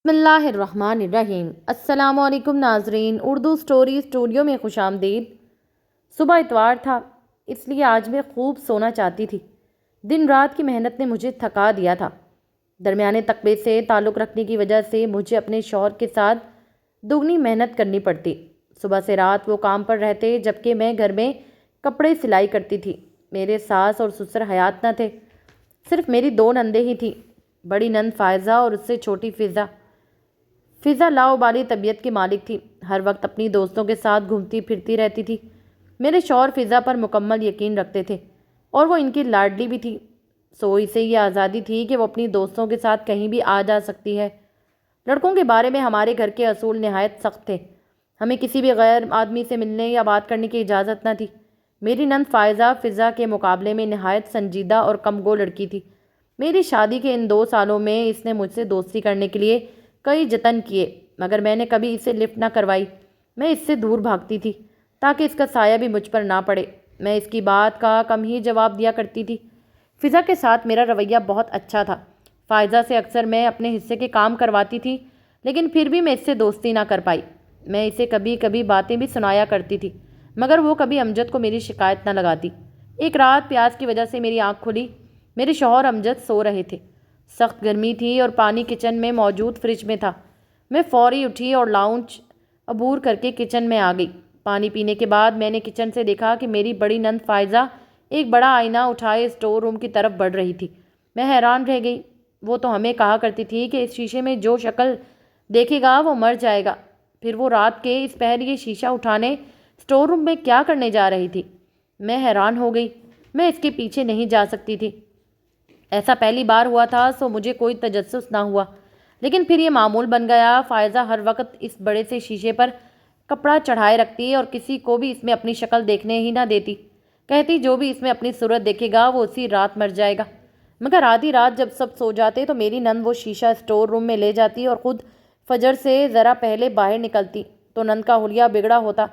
بسم اللہ الرحمن الرحیم۔ السلام علیکم ناظرین، اردو سٹوری اسٹوڈیو میں خوش آمدید۔ صبح اتوار تھا، اس لیے آج میں خوب سونا چاہتی تھی۔ دن رات کی محنت نے مجھے تھکا دیا تھا۔ درمیانے تقبے سے تعلق رکھنے کی وجہ سے مجھے اپنے شوہر کے ساتھ دگنی محنت کرنی پڑتی۔ صبح سے رات وہ کام پر رہتے جبکہ میں گھر میں کپڑے سلائی کرتی تھی۔ میرے ساس اور سسر حیات نہ تھے، صرف میری دو نندیں ہی تھیں، بڑی نند فائزہ اور اس سے چھوٹی فضا۔ فضا لاؤبالی طبیعت کی مالک تھی، ہر وقت اپنی دوستوں کے ساتھ گھومتی پھرتی رہتی تھی۔ میرے شوہر فضا پر مکمل یقین رکھتے تھے اور وہ ان کی لاڈلی بھی تھی، سو اسے یہ آزادی تھی کہ وہ اپنی دوستوں کے ساتھ کہیں بھی آ جا سکتی ہے۔ لڑکوں کے بارے میں ہمارے گھر کے اصول نہایت سخت تھے، ہمیں کسی بھی غیر آدمی سے ملنے یا بات کرنے کی اجازت نہ تھی۔ میری نند فائزہ فضا کے مقابلے میں نہایت سنجیدہ اور کم گو لڑکی تھی۔ میری شادی کے ان 2 سالوں میں اس نے مجھ سے دوستی کرنے کے لیے کئی جتن کیے، مگر میں نے کبھی اسے لفٹ نہ کروائی۔ میں اس سے دور بھاگتی تھی تاکہ اس کا سایہ بھی مجھ پر نہ پڑے۔ میں اس کی بات کا کم ہی جواب دیا کرتی تھی۔ فضا کے ساتھ میرا رویہ بہت اچھا تھا۔ فائزہ سے اکثر میں اپنے حصے کے کام کرواتی تھی، لیکن پھر بھی میں اس سے دوستی نہ کر پائی۔ میں اسے کبھی کبھی باتیں بھی سنایا کرتی تھی، مگر وہ کبھی امجد کو میری شکایت نہ لگاتی۔ ایک رات پیاس کی وجہ سے میری آنکھ کھلی۔ میرے شوہر امجد سو رہے تھے، سخت گرمی تھی اور پانی کچن میں موجود فریج میں تھا۔ میں فوری اٹھی اور لاؤنج عبور کر کے کچن میں آ گئی۔ پانی پینے کے بعد میں نے کچن سے دیکھا کہ میری بڑی نند فائزہ ایک بڑا آئینہ اٹھائے اسٹور روم کی طرف بڑھ رہی تھی۔ میں حیران رہ گئی۔ وہ تو ہمیں کہا کرتی تھی کہ اس شیشے میں جو شکل دیکھے گا وہ مر جائے گا، پھر وہ رات کے اس پہر یہ شیشہ اٹھانے اسٹور روم میں کیا کرنے جا رہی تھی؟ میں حیران ہو گئی۔ میں اس کے پیچھے نہیں جا سکتی تھی۔ ایسا پہلی بار ہوا تھا سو مجھے کوئی تجسس نہ ہوا، لیکن پھر یہ معمول بن گیا۔ فائزہ ہر وقت اس بڑے سے شیشے پر کپڑا چڑھائے رکھتی اور کسی کو بھی اس میں اپنی شکل دیکھنے ہی نہ دیتی۔ کہتی جو بھی اس میں اپنی صورت دیکھے گا وہ اسی رات مر جائے گا۔ مگر آدھی رات جب سب سو جاتے تو میری نند وہ شیشہ اسٹور روم میں لے جاتی اور خود فجر سے ذرا پہلے باہر نکلتی تو نند کا حلیہ بگڑا ہوتا۔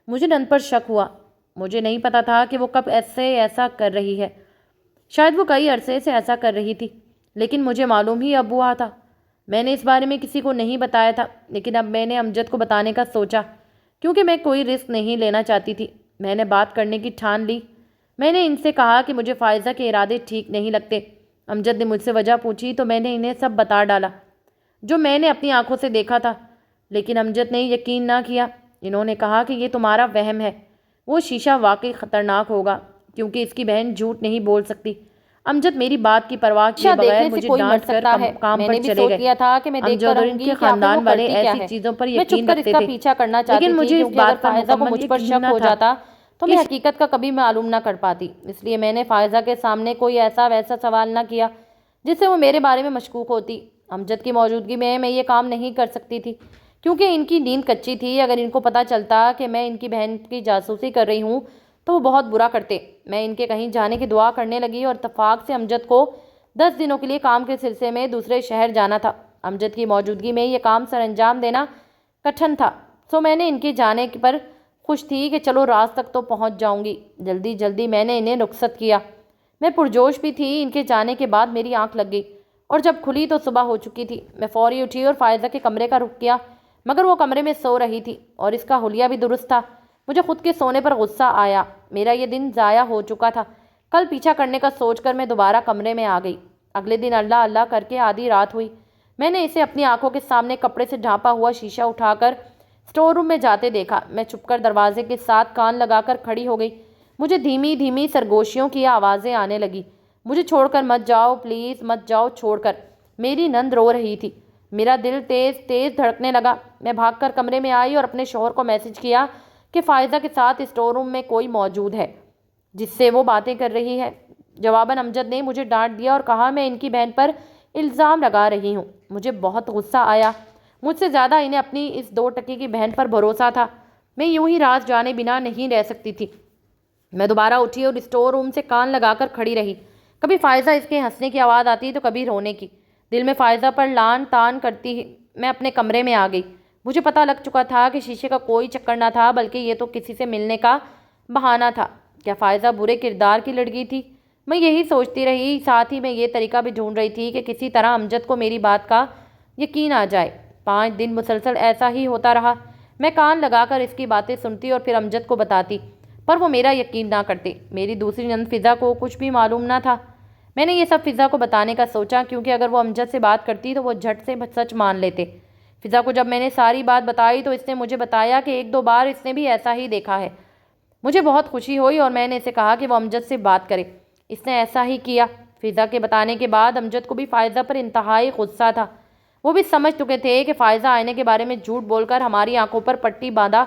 مجھے نند پر شک ہوا۔ مجھے نہیں پتا تھا کہ وہ کب ایسا کر رہی ہے۔ شاید وہ کئی عرصے سے ایسا کر رہی تھی، لیکن مجھے معلوم ہی اب ہوا تھا۔ میں نے اس بارے میں کسی کو نہیں بتایا تھا، لیکن اب میں نے امجد کو بتانے کا سوچا، کیونکہ میں کوئی رسک نہیں لینا چاہتی تھی۔ میں نے بات کرنے کی ٹھان لی۔ میں نے ان سے کہا کہ مجھے فائزہ کے ارادے ٹھیک نہیں لگتے۔ امجد نے مجھ سے وجہ پوچھی تو میں نے انہیں سب بتا ڈالا جو میں نے اپنی آنکھوں سے دیکھا تھا، لیکن امجد نے یقین نہ کیا۔ انہوں نے کہا کہ یہ تمہارا وہم ہے، وہ شیشہ واقعی خطرناک ہوگا کیونکہ اس کی بہن جھوٹ نہیں بول سکتی۔ امجد میری بات کی پرواہ کیے بغیر مجھے ڈانٹ کر کام پر چلے گئے۔ امجد اور ان کے خاندان والے ایسی چیزوں پر یقین رکھتے تھے، لیکن مجھے اس بات پر مکمل یقین نہ تھا تو میں حقیقت کا کبھی معلوم نہ کر پاتی۔ اس لیے میں نے فائزہ کے سامنے کوئی ایسا ویسا سوال نہ کیا جس سے وہ میرے بارے میں مشکوک ہوتی۔ امجد کی موجودگی میں یہ کام نہیں کر سکتی تھی کیونکہ ان کی نیند کچی تھی۔ اگر ان کو پتہ چلتا کہ میں ان کی بہن کی جاسوسی کر رہی ہوں تو وہ بہت برا کرتے۔ میں ان کے کہیں جانے کی دعا کرنے لگی اور اتفاق سے امجد کو 10 دنوں کے لیے کام کے سلسلے میں دوسرے شہر جانا تھا۔ امجد کی موجودگی میں یہ کام سر انجام دینا کٹھن تھا، سو میں نے ان کے جانے پر خوش تھی کہ چلو رات تک تو پہنچ جاؤں گی۔ جلدی جلدی میں نے انہیں رخصت کیا۔ میں پرجوش بھی تھی۔ ان کے جانے کے بعد میری آنکھ لگ گئی اور جب کھلی تو صبح ہو چکی تھی۔ میں فوری اٹھی اور فائزہ کے کمرے کا رخ کیا، مگر وہ کمرے میں سو رہی تھی اور اس کا حلیہ بھی درست تھا۔ مجھے خود کے سونے پر غصہ آیا۔ میرا یہ دن ضائع ہو چکا تھا۔ کل پیچھا کرنے کا سوچ کر میں دوبارہ کمرے میں آ گئی۔ اگلے دن اللہ اللہ کر کے آدھی رات ہوئی۔ میں نے اسے اپنی آنکھوں کے سامنے کپڑے سے ڈھانپا ہوا شیشہ اٹھا کر اسٹور روم میں جاتے دیکھا۔ میں چھپ کر دروازے کے ساتھ کان لگا کر کھڑی ہو گئی۔ مجھے دھیمی دھیمی سرگوشیوں کی آوازیں آنے لگی۔ مجھے چھوڑ کر مت جاؤ، پلیز مت جاؤ، چھوڑ کر۔ میری نند رو رہی تھی۔ میرا دل تیز تیز دھڑکنے لگا۔ میں بھاگ کر کمرے میں آئی اور اپنے شوہر کو میسج کیا کہ فائزہ کے ساتھ اسٹور روم میں کوئی موجود ہے جس سے وہ باتیں کر رہی ہے۔ جواباً امجد نے مجھے ڈانٹ دیا اور کہا میں ان کی بہن پر الزام لگا رہی ہوں۔ مجھے بہت غصہ آیا۔ مجھ سے زیادہ انہیں اپنی اس 2 ٹکے کی بہن پر بھروسہ تھا۔ میں یوں ہی راز جانے بنا نہیں رہ سکتی تھی۔ میں دوبارہ اٹھی اور اسٹور روم سے کان لگا کر کھڑی رہی۔ کبھی فائزہ اس کے ہنسنے کی آواز آتی تو کبھی رونے کی۔ دل میں فائزہ پر لان تان کرتی میں اپنے کمرے میں آ گئی۔ مجھے پتہ لگ چکا تھا کہ شیشے کا کوئی چکر نہ تھا، بلکہ یہ تو کسی سے ملنے کا بہانہ تھا۔ کیا فائزہ برے کردار کی لڑکی تھی؟ میں یہی سوچتی رہی، ساتھ ہی میں یہ طریقہ بھی ڈھونڈ رہی تھی کہ کسی طرح امجد کو میری بات کا یقین آ جائے۔ 5 دن مسلسل ایسا ہی ہوتا رہا۔ میں کان لگا کر اس کی باتیں سنتی اور پھر امجد کو بتاتی، پر وہ میرا یقین نہ کرتے۔ میری دوسری نند فضا کو کچھ بھی معلوم نہ تھا۔ میں نے یہ سب فضا کو بتانے کا سوچا، کیونکہ اگر وہ امجد سے بات کرتی تو وہ جھٹ سے سچ مان لیتے۔ فضا کو جب میں نے ساری بات بتائی تو اس نے مجھے بتایا کہ 1-2 بار اس نے بھی ایسا ہی دیکھا ہے۔ مجھے بہت خوشی ہوئی اور میں نے اسے کہا کہ وہ امجد سے بات کرے۔ اس نے ایسا ہی کیا۔ فضا کے بتانے کے بعد امجد کو بھی فائزہ پر انتہائی غصہ تھا۔ وہ بھی سمجھ چکے تھے کہ فائزہ آئینے کے بارے میں جھوٹ بول کر ہماری آنکھوں پر پٹی باندھا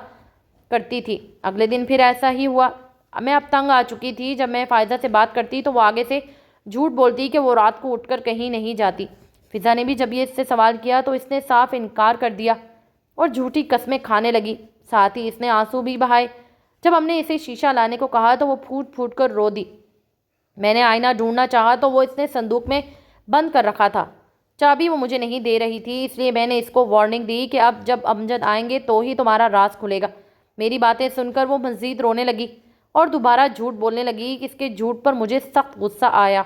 کرتی تھی۔ اگلے دن پھر ایسا ہی ہوا۔ میں اب تنگ آ چکی تھی۔ جب میں فائزہ سے بات کرتی تو وہ آگے سے جھوٹ بولتی کہ وہ رات کو اٹھ کر کہیں نہیں جاتی۔ فضا نے بھی جب یہ اس سے سوال کیا تو اس نے صاف انکار کر دیا اور جھوٹی قسمیں کھانے لگی۔ ساتھ ہی اس نے آنسو بھی بہائے۔ جب ہم نے اسے شیشہ لانے کو کہا تو وہ پھوٹ پھوٹ کر رو دی۔ میں نے آئینہ ڈھونڈنا چاہا تو وہ اس نے صندوق میں بند کر رکھا تھا۔ چابی وہ مجھے نہیں دے رہی تھی، اس لیے میں نے اس کو وارننگ دی کہ اب جب امجد آئیں گے تو ہی تمہارا راز کھلے گا۔ میری باتیں سن کر وہ مزید رونے لگی اور دوبارہ جھوٹ بولنے لگی۔ اس کے جھوٹ پر مجھے سخت غصہ آیا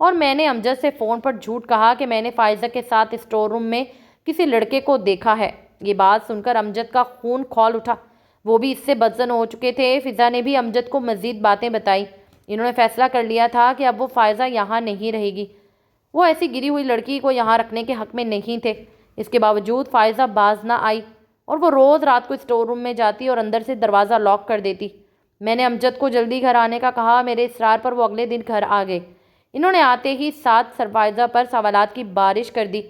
اور میں نے امجد سے فون پر جھوٹ کہا کہ میں نے فائزہ کے ساتھ اسٹور روم میں کسی لڑکے کو دیکھا ہے۔ یہ بات سن کر امجد کا خون کھول اٹھا۔ وہ بھی اس سے بدظن ہو چکے تھے۔ فضا نے بھی امجد کو مزید باتیں بتائیں۔ انہوں نے فیصلہ کر لیا تھا کہ اب وہ فائزہ یہاں نہیں رہے گی۔ وہ ایسی گری ہوئی لڑکی کو یہاں رکھنے کے حق میں نہیں تھے۔ اس کے باوجود فائزہ باز نہ آئی اور وہ روز رات کو اسٹور روم میں جاتی اور اندر سے دروازہ لاک کر دیتی۔ میں نے امجد کو جلدی گھر آنے کا کہا۔ میرے اصرار پر وہ اگلے دن گھر آ گئے۔ انہوں نے آتے ہی 7 فائزہ پر سوالات کی بارش کر دی۔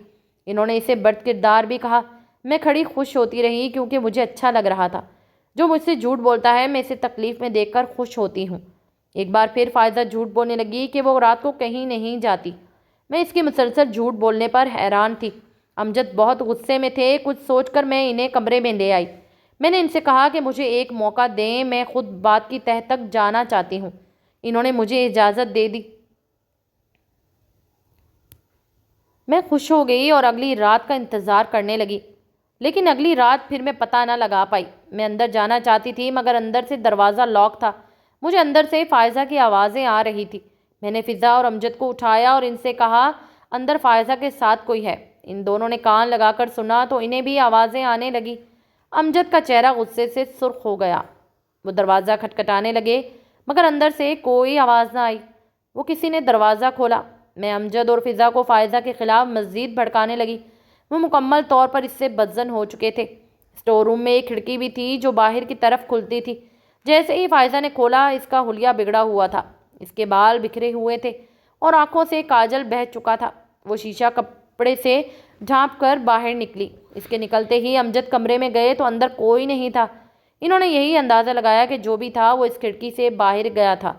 انہوں نے اسے بد کردار بھی کہا۔ میں کھڑی خوش ہوتی رہی کیونکہ مجھے اچھا لگ رہا تھا۔ جو مجھ سے جھوٹ بولتا ہے میں اسے تکلیف میں دیکھ کر خوش ہوتی ہوں۔ ایک بار پھر فائزہ جھوٹ بولنے لگی کہ وہ رات کو کہیں نہیں جاتی۔ میں اس کے مسلسل جھوٹ بولنے پر حیران تھی۔ امجد بہت غصے میں تھے۔ کچھ سوچ کر میں انہیں کمرے میں لے آئی۔ میں نے ان سے کہا کہ مجھے ایک موقع دیں، میں خود بات کی تہہ تک جانا چاہتی ہوں۔ انہوں نے مجھے اجازت دے دی۔ میں خوش ہو گئی اور اگلی رات کا انتظار کرنے لگی، لیکن اگلی رات پھر میں پتہ نہ لگا پائی۔ میں اندر جانا چاہتی تھی مگر اندر سے دروازہ لاک تھا۔ مجھے اندر سے فائزہ کی آوازیں آ رہی تھی۔ میں نے فضا اور امجد کو اٹھایا اور ان سے کہا اندر فائزہ کے ساتھ کوئی ہے۔ ان دونوں نے کان لگا کر سنا تو انہیں بھی آوازیں آنے لگی۔ امجد کا چہرہ غصے سے سرخ ہو گیا۔ وہ دروازہ کھٹکھٹانے لگے مگر اندر سے کوئی آواز نہ آئی۔ وہ کسی نے دروازہ کھولا۔ میں امجد اور فضا کو فائزہ کے خلاف مزید بھڑکانے لگی۔ وہ مکمل طور پر اس سے بدظن ہو چکے تھے۔ اسٹور روم میں ایک کھڑکی بھی تھی جو باہر کی طرف کھلتی تھی۔ جیسے ہی فائزہ نے کھولا اس کا حلیہ بگڑا ہوا تھا۔ اس کے بال بکھرے ہوئے تھے اور آنکھوں سے کاجل بہہ چکا تھا۔ وہ شیشہ کپڑے سے ڈھانپ کر باہر نکلی۔ اس کے نکلتے ہی امجد کمرے میں گئے تو اندر کوئی نہیں تھا۔ انہوں نے یہی اندازہ لگایا کہ جو بھی تھا وہ اس کھڑکی سے باہر گیا تھا۔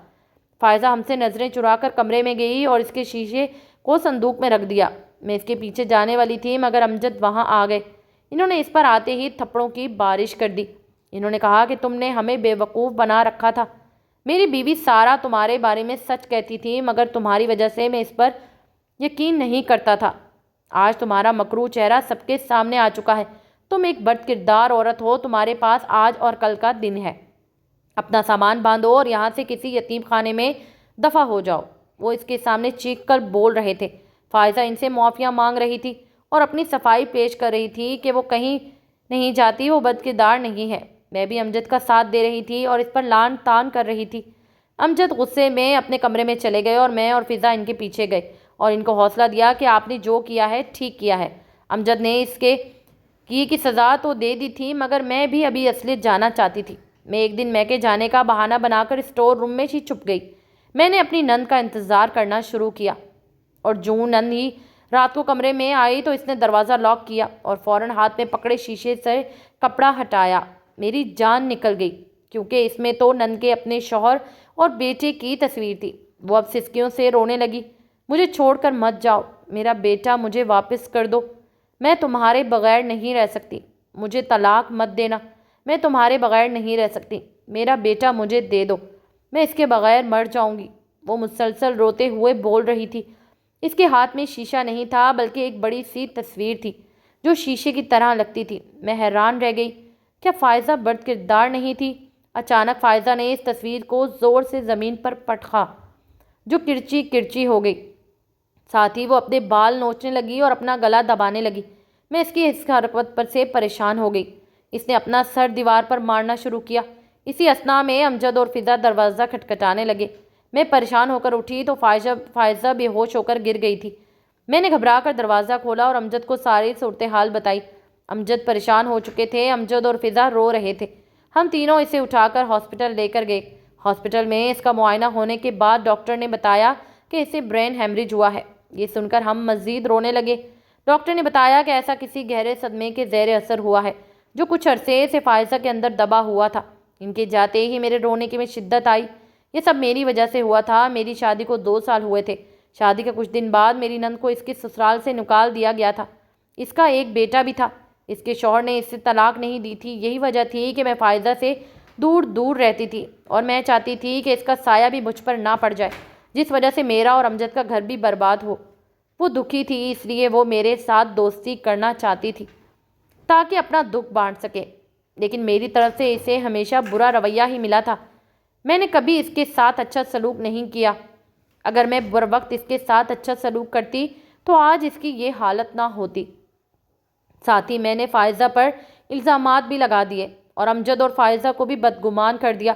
فائزہ ہم سے نظریں چرا کر کمرے میں گئی اور اس کے شیشے کو صندوق میں رکھ دیا۔ میں اس کے پیچھے جانے والی تھی مگر امجد وہاں آ گئے۔ انہوں نے اس پر آتے ہی تھپڑوں کی بارش کر دی۔ انہوں نے کہا کہ تم نے ہمیں بے وقوف بنا رکھا تھا۔ میری بیوی سارا تمہارے بارے میں سچ کہتی تھی مگر تمہاری وجہ سے میں اس پر یقین نہیں کرتا تھا۔ آج تمہارا مکروہ چہرہ سب کے سامنے آ چکا ہے۔ تم ایک بد کردار عورت ہو۔ تمہارے پاس آج اور کل کا دن ہے۔ اپنا سامان باندھو اور یہاں سے کسی یتیم خانے میں دفع ہو جاؤ۔ وہ اس کے سامنے چیخ کر بول رہے تھے۔ فائزہ ان سے معافیاں مانگ رہی تھی اور اپنی صفائی پیش کر رہی تھی کہ وہ کہیں نہیں جاتی، وہ بد کردار نہیں ہے۔ میں بھی امجد کا ساتھ دے رہی تھی اور اس پر لان تان کر رہی تھی۔ امجد غصے میں اپنے کمرے میں چلے گئے اور میں اور فضا ان کے پیچھے گئے اور ان کو حوصلہ دیا کہ آپ نے جو کیا ہے ٹھیک کیا ہے۔ امجد نے اس کے کی سزا تو دے دی تھی مگر میں بھی ابھی اصلیت جانا چاہتی تھی۔ میں ایک دن میکے جانے کا بہانہ بنا کر اسٹور روم میں ہی چھپ گئی۔ میں نے اپنی نند کا انتظار کرنا شروع کیا اور جو نند ہی رات کو کمرے میں آئی تو اس نے دروازہ لاک کیا اور فوراً ہاتھ میں پکڑے شیشے سے کپڑا ہٹایا۔ میری جان نکل گئی کیونکہ اس میں تو نند کے اپنے شوہر اور بیٹے کی تصویر تھی۔ وہ اب سسکیوں سے رونے لگی۔ مجھے چھوڑ کر مت جاؤ، میرا بیٹا مجھے واپس کر دو۔ میں تمہارے بغیر نہیں رہ سکتی۔ مجھے طلاق مت دینا، میں تمہارے بغیر نہیں رہ سکتی۔ میرا بیٹا مجھے دے دو، میں اس کے بغیر مر جاؤں گی۔ وہ مسلسل روتے ہوئے بول رہی تھی۔ اس کے ہاتھ میں شیشہ نہیں تھا بلکہ ایک بڑی سی تصویر تھی جو شیشے کی طرح لگتی تھی۔ میں حیران رہ گئی، کیا فائزہ بد کردار نہیں تھی؟ اچانک فائزہ نے اس تصویر کو زور سے زمین پر پٹخا جو کرچی کرچی ہو گئی۔ ساتھ ہی وہ اپنے بال نوچنے لگی اور اپنا گلا دبانے لگی۔ میں اس کی اس حرکت پر سے پریشان ہو گئی۔ اس نے اپنا سر دیوار پر مارنا شروع کیا۔ اسی اثنا میں امجد اور فضا دروازہ کھٹکھٹانے لگے۔ میں پریشان ہو کر اٹھی تو فائزہ بے ہوش ہو کر گر گئی تھی۔ میں نے گھبرا کر دروازہ کھولا اور امجد کو ساری صورتحال بتائی۔ امجد پریشان ہو چکے تھے۔ امجد اور فضا رو رہے تھے۔ ہم تینوں اسے اٹھا کر ہاسپٹل لے کر گئے۔ ہاسپٹل میں اس کا معائنہ ہونے کے بعد ڈاکٹر نے بتایا کہ اسے برین ہیمریج ہوا ہے۔ یہ سن کر ہم مزید رونے لگے۔ ڈاکٹر نے بتایا کہ ایسا کسی گہرے صدمے کے زیر اثر ہوا ہے جو کچھ عرصے سے فائزہ کے اندر دبا ہوا تھا۔ ان کے جاتے ہی میرے رونے کی میں شدت آئی۔ یہ سب میری وجہ سے ہوا تھا۔ میری شادی کو 2 سال ہوئے تھے۔ شادی کے کچھ دن بعد میری نند کو اس کے سسرال سے نکال دیا گیا تھا۔ اس کا ایک بیٹا بھی تھا۔ اس کے شوہر نے اس سے طلاق نہیں دی تھی۔ یہی وجہ تھی کہ میں فائزہ سے دور دور رہتی تھی اور میں چاہتی تھی کہ اس کا سایہ بھی مجھ پر نہ پڑ جائے، جس وجہ سے میرا اور امجد کا گھر بھی برباد ہو۔ وہ دکھی تھی، اس لیے وہ میرے ساتھ دوستی کرنا چاہتی تھی تاکہ اپنا دکھ بانٹ سکے، لیکن میری طرف سے اسے ہمیشہ برا رویہ ہی ملا تھا۔ میں نے کبھی اس کے ساتھ اچھا سلوک نہیں کیا۔ اگر میں بر وقت اس کے ساتھ اچھا سلوک کرتی تو آج اس کی یہ حالت نہ ہوتی۔ ساتھ ہی میں نے فائزہ پر الزامات بھی لگا دیے اور امجد اور فائزہ کو بھی بدگمان کر دیا۔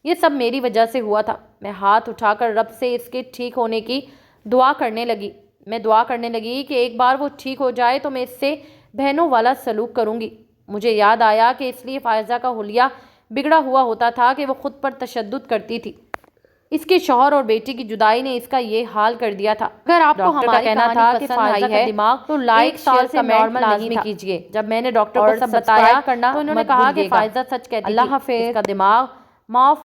یہ سب میری وجہ سے ہوا تھا۔ میں ہاتھ اٹھا کر رب سے اس کے ٹھیک ہونے کی دعا کرنے لگی۔ میں دعا کرنے لگی کہ ایک بار وہ ٹھیک ہو جائے تو میں اس سے بہنوں والا سلوک کروں گی۔ مجھے یاد آیا کہ اس لیے فائزہ کا حلیہ بگڑا ہوا ہوتا تھا کہ وہ خود پر تشدد کرتی تھی۔ اس کے شوہر اور بیٹی کی جدائی نے اس کا یہ حال کر دیا تھا۔ اگر آپ کو ہماری کہنا تھا کہ فائزہ کا دماغ تو لائک سال سے نارمل لازمی کیجیے۔ جب میں نے ڈاکٹر کو سب بتایا تو انہوں نے کہا کہ فائزہ سچ کہتی تھی۔ اللہ حافظ۔ اس کا دماغ معاف